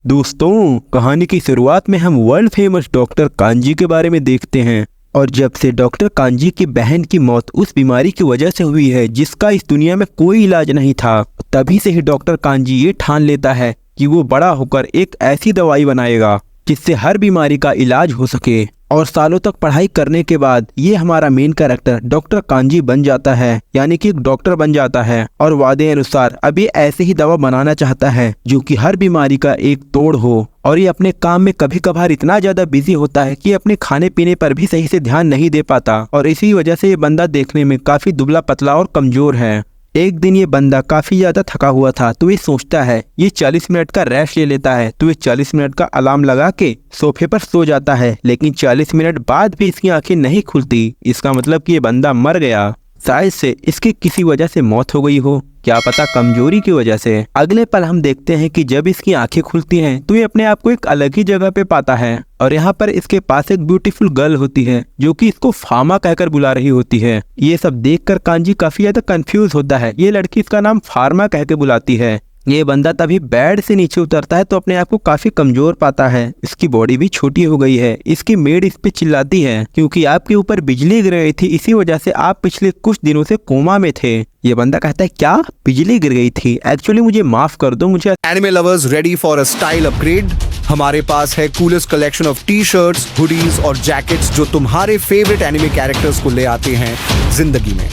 दोस्तों, कहानी की शुरुआत में हम वर्ल्ड फेमस डॉक्टर कांजी के बारे में देखते हैं। और जब से डॉक्टर कांजी की बहन की मौत उस बीमारी की वजह से हुई है जिसका इस दुनिया में कोई इलाज नहीं था, तभी से ही डॉक्टर कांजी ये ठान लेता है कि वो बड़ा होकर एक ऐसी दवाई बनाएगा जिससे हर बीमारी का इलाज हो सके। और सालों तक पढ़ाई करने के बाद ये हमारा मेन कैरेक्टर डॉक्टर कांजी बन जाता है, यानी कि एक डॉक्टर बन जाता है। और वादे अनुसार अब ये ऐसे ही दवा बनाना चाहता है जो कि हर बीमारी का एक तोड़ हो। और ये अपने काम में कभी कभार इतना ज्यादा बिजी होता है कि अपने खाने पीने पर भी सही से ध्यान नहीं दे पाता। और इसी वजह से ये बंदा देखने में काफी दुबला पतला और कमजोर है। एक दिन ये बंदा काफी ज्यादा थका हुआ था, तो ये सोचता है ये 40 मिनट का रेस्ट ले लेता है। तो ये 40 मिनट का अलार्म लगा के सोफे पर सो जाता है, लेकिन 40 मिनट बाद भी इसकी आंखें नहीं खुलती। इसका मतलब कि ये बंदा मर गया। शायद से इसकी किसी वजह से मौत हो गई हो, क्या पता कमजोरी की वजह से। अगले पल हम देखते हैं कि जब इसकी आंखें खुलती हैं तो ये अपने आप को एक अलग ही जगह पे पाता है। और यहाँ पर इसके पास एक ब्यूटीफुल गर्ल होती है जो कि इसको फार्मा कहकर बुला रही होती है। ये सब देखकर कांजी काफी ज्यादा कंफ्यूज होता है। ये लड़की इसका नाम फार्मा कह के बुलाती है। ये बंदा तभी बेड से नीचे उतरता है तो अपने आप को काफी कमजोर पाता है। इसकी बॉडी भी छोटी हो गई है। इसकी मेड इस पे चिल्लाती है क्योंकि आपके ऊपर बिजली गिर गई थी, इसी वजह से आप पिछले कुछ दिनों से कोमा में थे। ये बंदा कहता है क्या बिजली गिर गई थी? एक्चुअली मुझे माफ कर दो, मुझे। Anime lovers ready for a style upgrade? हमारे पास है coolest collection of T shirts, hoodies और जैकेट्स जो तुम्हारे फेवरेट एनिमे कैरेक्टर्स को ले आते हैं जिंदगी में।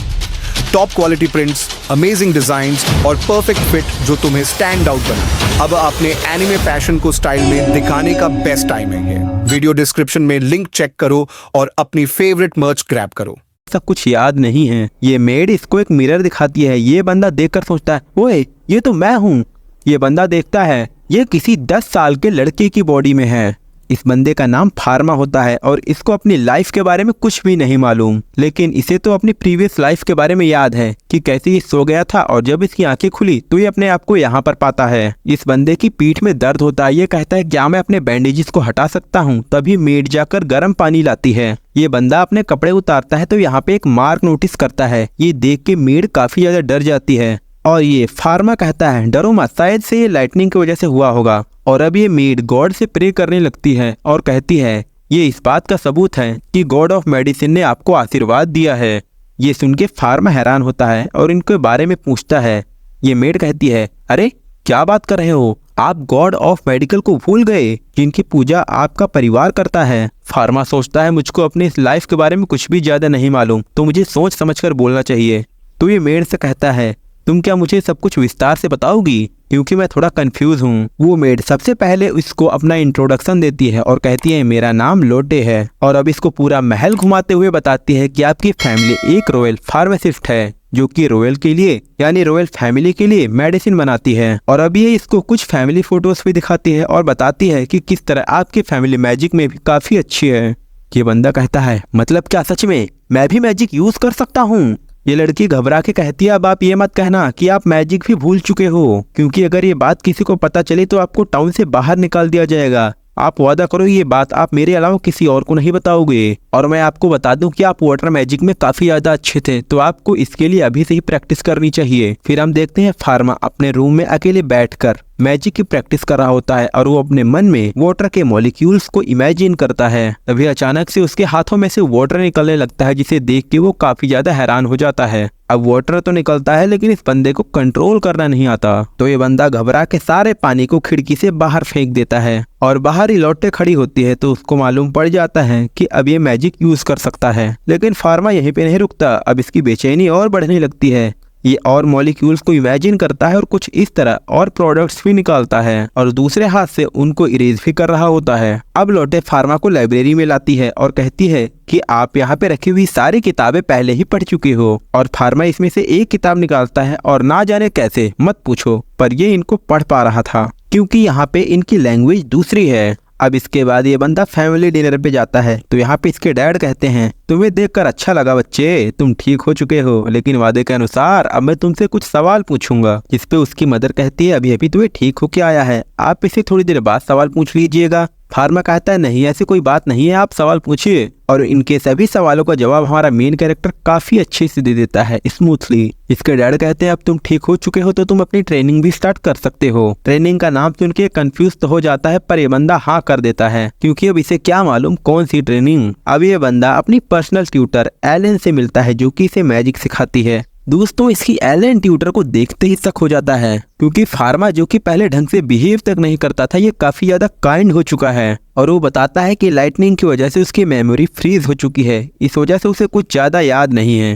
Top quality prints, amazing designs और परफेक्ट फिट जो तुम्हें स्टैंड आउट बना। अब अपने एनिमे पैशन को स्टाइल में दिखाने का बेस्ट टाइम है ये। वीडियो डिस्क्रिप्शन में लिंक चेक करो और अपनी फेवरेट मर्च ग्रैब करो। सब कुछ याद नहीं है। ये मेड इसको एक मिरर दिखाती है। ये बंदा देखकर सोचता है ओए ये तो मैं हूँ। ये बंदा देखता है ये किसी 10 साल के लड़के की बॉडी में है। इस बंदे का नाम फार्मा होता है और इसको अपनी लाइफ के बारे में कुछ भी नहीं मालूम, लेकिन इसे तो अपनी प्रीवियस लाइफ के बारे में याद है कि कैसे ये सो गया था और जब इसकी आंखें खुली तो ये अपने आप को यहाँ पर पाता है। इस बंदे की पीठ में दर्द होता है। ये कहता है क्या मैं अपने बैंडेजेस को हटा सकता हूँ? तभी मेड जाकर गर्म पानी लाती है। ये बंदा अपने कपड़े उतारता है तो यहाँ पे एक मार्क नोटिस करता है। ये देख के मेड काफी ज्यादा डर जाती है और ये फार्मा कहता है डरो मत, शायद से ये लाइटनिंग की वजह से हुआ होगा। और अब ये मेड गॉड से प्रे करने लगती है और कहती है ये इस बात का सबूत है कि गॉड ऑफ मेडिसिन ने आपको आशीर्वाद दिया है। ये सुन के फार्मा हैरान होता है और इनके बारे में पूछता है। ये मेड कहती है अरे क्या बात कर रहे हो, आप गॉड ऑफ मेडिकल को भूल गए जिनकी पूजा आपका परिवार करता है। फार्मा सोचता है मुझको अपने इस लाइफ के बारे में कुछ भी ज्यादा नहीं मालूम, तो मुझे सोच समझ कर बोलना चाहिए। तो ये मेड से कहता है तुम क्या मुझे सब कुछ विस्तार से बताओगी क्योंकि मैं थोड़ा कंफ्यूज हूँ। वो मेड सबसे पहले इसको अपना इंट्रोडक्शन देती है और कहती है मेरा नाम लोटे है। और अब इसको पूरा महल घुमाते हुए बताती है कि आपकी फैमिली एक रॉयल फार्मासिस्ट है जो कि रॉयल के लिए यानी रॉयल फैमिली के लिए मेडिसिन बनाती है। और अब ये इसको कुछ फैमिली फोटोज भी दिखाती है और बताती है कि किस तरह आपकी फैमिली मैजिक में भी काफी अच्छी है। ये बंदा कहता है मतलब क्या सच में मैं भी मैजिक यूज कर सकता हूँ? ये लड़की घबरा के कहती है अब आप ये मत कहना कि आप मैजिक भी भूल चुके हो, क्योंकि अगर ये बात किसी को पता चले तो आपको टाउन से बाहर निकाल दिया जाएगा। आप वादा करो ये बात आप मेरे अलावा किसी और को नहीं बताओगे। और मैं आपको बता दूं कि आप वाटर मैजिक में काफी ज्यादा अच्छे थे, तो आपको इसके लिए अभी से ही प्रैक्टिस करनी चाहिए। फिर हम देखते हैं फार्मा अपने रूम में अकेले बैठकर मैजिक की प्रैक्टिस कर रहा होता है और वो अपने मन में वाटर के मॉलिक्यूल्स को इमेजिन करता है। तभी अचानक से उसके हाथों में से वाटर निकलने लगता है जिसे देख के वो काफी ज्यादा हैरान हो जाता है। अब वाटर तो निकलता है लेकिन इस बंदे को कंट्रोल करना नहीं आता, तो ये बंदा घबरा के सारे पानी को खिड़की से बाहर फेंक देता है। और बाहर ही लौटे खड़ी होती है तो उसको मालूम पड़ जाता है कि अब ये मैजिक यूज कर सकता है। लेकिन फार्मा यहीं पे नहीं रुकता, अब इसकी बेचैनी और बढ़ने लगती है। ये और मॉलिक्यूल्स को इमेजिन करता है और कुछ इस तरह और प्रोडक्ट्स भी निकालता है और दूसरे हाथ से उनको इरेज भी कर रहा होता है। अब लौटे फार्मा को लाइब्रेरी में लाती है और कहती है कि आप यहाँ पे रखी हुई सारी किताबें पहले ही पढ़ चुके हो। और फार्मा इसमें से एक किताब निकालता है और ना जाने कैसे मत पूछो पर ये इनको पढ़ पा रहा था क्योंकि यहाँ पे इनकी लैंग्वेज दूसरी है। अब इसके बाद ये बंदा फैमिली डिनर पे जाता है तो यहाँ पे इसके डैड कहते हैं तुम्हें देखकर अच्छा लगा बच्चे, तुम ठीक हो चुके हो, लेकिन वादे के अनुसार अब मैं तुमसे कुछ सवाल पूछूंगा। जिस पे उसकी मदर कहती है अभी अभी तुम्हें ठीक होके आया है, आप इसे थोड़ी देर बाद सवाल पूछ लीजिएगा। फार्मा कहता है नहीं, ऐसी कोई बात नहीं है, आप सवाल पूछिए। और इनके सभी सवालों का जवाब हमारा मेन कैरेक्टर काफी अच्छे से दे देता है, स्मूथली। इसके डैड कहते हैं अब तुम ठीक हो चुके हो तो तुम अपनी ट्रेनिंग भी स्टार्ट कर सकते हो। ट्रेनिंग का नाम सुन के कंफ्यूज तो हो जाता है, पर ये बंदा हाँ कर देता है, क्योंकि अब इसे क्या मालूम कौन सी ट्रेनिंग। अब ये बंदा अपनी पर्सनल ट्यूटर एलन से मिलता है, जो कि इसे मैजिक सिखाती है। दोस्तों, इसकी एलन ट्यूटर को देखते ही शक हो जाता है, क्योंकि फार्मा जो कि पहले ढंग से बिहेव तक नहीं करता था, ये काफी ज्यादा काइंड हो चुका है। और वो बताता है कि लाइटनिंग की वजह से उसकी मेमोरी फ्रीज हो चुकी है, इस वजह से उसे कुछ ज्यादा याद नहीं है।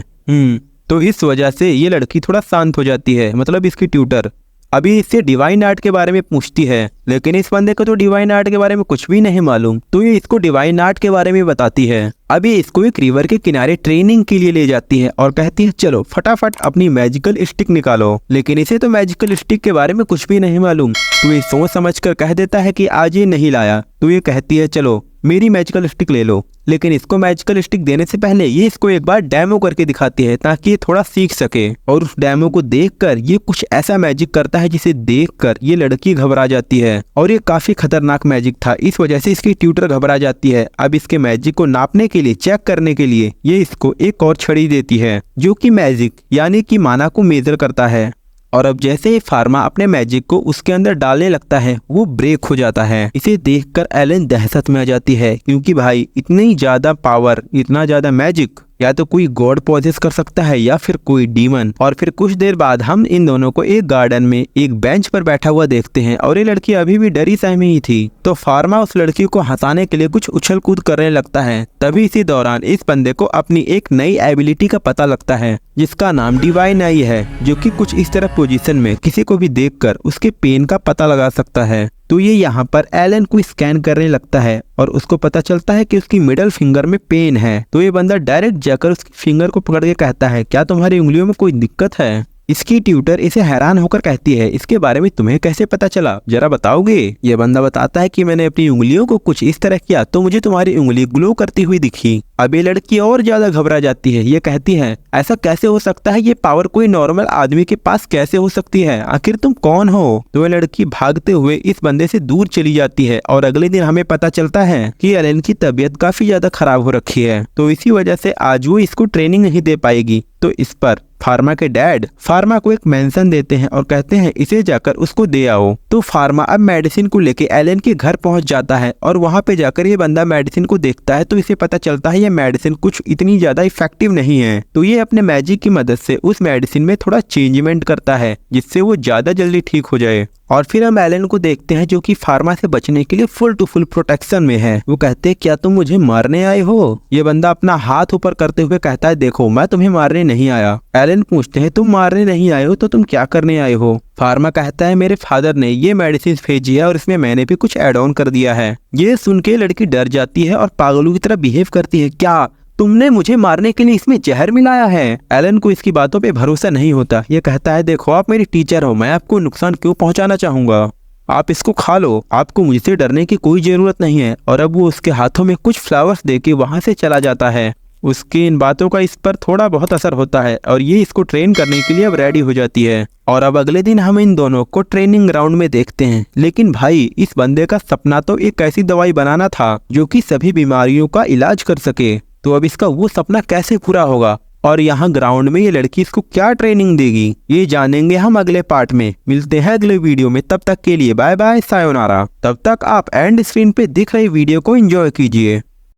तो इस वजह से ये लड़की थोड़ा शांत हो जाती है, मतलब इसकी ट्यूटर। अभी इससे डिवाइन आर्ट के बारे में पूछती है, लेकिन इस बंदे को तो डिवाइन आर्ट के बारे में कुछ भी नहीं मालूम, तो ये इसको डिवाइन आर्ट के बारे में बताती है। अभी इसको एक रिवर के किनारे ट्रेनिंग के लिए ले जाती है और कहती है चलो फटाफट अपनी मैजिकल स्टिक निकालो। लेकिन इसे तो मैजिकल स्टिक के बारे में कुछ भी नहीं मालूम, तो ये सोच समझ कर कह देता है कि आज ये नहीं लाया। तो ये कहती है चलो मेरी मैजिकल स्टिक ले लो, लेकिन इसको मैजिकल स्टिक देने से पहले ये इसको एक बार डेमो करके दिखाती है, ताकि ये थोड़ा सीख सके। और उस डेमो को देखकर ये कुछ ऐसा मैजिक करता है जिसे देखकर ये लड़की घबरा जाती है, और ये काफी खतरनाक मैजिक था, इस वजह से इसकी ट्यूटर घबरा जाती है। अब इसके मैजिक को नापने के लिए, चेक करने के लिए ये इसको एक और छड़ी देती है, जो कि मैजिक यानी कि माना को मेजर करता है। और अब जैसे ही फार्मा अपने मैजिक को उसके अंदर डालने लगता है, वो ब्रेक हो जाता है। इसे देखकर एलन दहशत में आ जाती है, क्योंकि भाई इतनी ज्यादा पावर, इतना ज्यादा मैजिक या तो कोई गॉड पॉजेस कर सकता है या फिर कोई डीमन। और फिर कुछ देर बाद हम इन दोनों को एक गार्डन में एक बेंच पर बैठा हुआ देखते हैं, और ये लड़की अभी भी डरी सहमी ही थी। तो फार्मा उस लड़की को हंसाने के लिए कुछ उछल कूद करने लगता है। तभी इसी दौरान इस बंदे को अपनी एक नई एबिलिटी का पता लगता है, जिसका नाम डिवाइन आई है, जो कि कुछ इस तरह पोजीशन में किसी को भी देखकर उसके पेन का पता लगा सकता है। तो ये यहाँ पर एलन को स्कैन करने लगता है, और उसको पता चलता है कि उसकी मिडल फिंगर में पेन है। तो ये बंदा डायरेक्ट जाकर उसकी फिंगर को पकड़ के कहता है क्या तुम्हारी उंगलियों में कोई दिक्कत है। इसकी ट्यूटर इसे हैरान होकर कहती है इसके बारे में तुम्हें कैसे पता चला, जरा बताओगे। ये बंदा बताता है कि मैंने अपनी उंगलियों को कुछ इस तरह किया तो मुझे तुम्हारी उंगली ग्लो करती हुई दिखी। अब ये लड़की और ज्यादा घबरा जाती है, ये कहती है ऐसा कैसे हो सकता है, ये पावर कोई नॉर्मल आदमी के पास कैसे हो सकती है, आखिर तुम कौन हो। तो ये लड़की भागते हुए इस बंदे से दूर चली जाती है, और अगले दिन हमें पता चलता है कि एलन की तबीयत काफी ज्यादा खराब हो रखी है, तो इसी वजह से आज वो इसको ट्रेनिंग नहीं दे पाएगी। तो इस पर फार्मा के डैड फार्मा को एक मेंशन देते हैं और कहते हैं इसे जाकर उसको दे आओ। तो फार्मा अब मेडिसिन को लेके एलन के घर पहुंच जाता है, और वहां पे जाकर ये बंदा मेडिसिन को देखता है, तो इसे पता चलता है ये मेडिसिन कुछ इतनी ज्यादा इफेक्टिव नहीं है। तो ये अपने मैजिक की मदद से उस मेडिसिन में थोड़ा चेंजमेंट करता है, जिससे वो ज्यादा जल्दी ठीक हो जाए। और फिर हम एलन को देखते हैं, जो कि फार्मा से बचने के लिए फुल टू फुल प्रोटेक्शन में है। वो कहते हैं क्या तुम मुझे मारने आए हो। ये बंदा अपना हाथ ऊपर करते हुए कहता है देखो मैं तुम्हें मारने नहीं आया। एलन पूछते हैं तुम मारने नहीं आए हो तो तुम क्या करने आए हो। फार्मा कहता है मेरे फादर ने ये मेडिसिन भेजी है और इसमें मैंने भी कुछ ऐड ऑन कर दिया है। ये सुन के लड़की डर जाती है और पागलों की तरह बिहेव करती है, क्या तुमने मुझे मारने के लिए इसमें जहर मिलाया है। एलन को इसकी बातों पे भरोसा नहीं होता। ये कहता है देखो आप मेरी टीचर हो, मैं आपको नुकसान क्यों पहुंचाना चाहूंगा, आप इसको खा लो, आपको मुझसे डरने की कोई जरूरत नहीं है। और अब वो उसके हाथों में कुछ फ्लावर्स देके वहां से चला जाता है। उसकी इन बातों का इस पर थोड़ा बहुत असर होता है, और ये इसको ट्रेन करने के लिए अब रेडी हो जाती है। और अब अगले दिन हम इन दोनों को ट्रेनिंग ग्राउंड में देखते हैं। लेकिन भाई इस बंदे का सपना तो एक ऐसी दवाई बनाना था जो कि सभी बीमारियों का इलाज कर सके। तो अब इसका वो सपना कैसे पूरा होगा, और यहाँ ग्राउंड में ये लड़की इसको क्या ट्रेनिंग देगी, ये जानेंगे हम अगले पार्ट में। मिलते हैं अगले वीडियो में, तब तक के लिए बाय बाय सायोनारा। तब तक आप एंड स्क्रीन पे दिख रही वीडियो को एंजॉय कीजिए।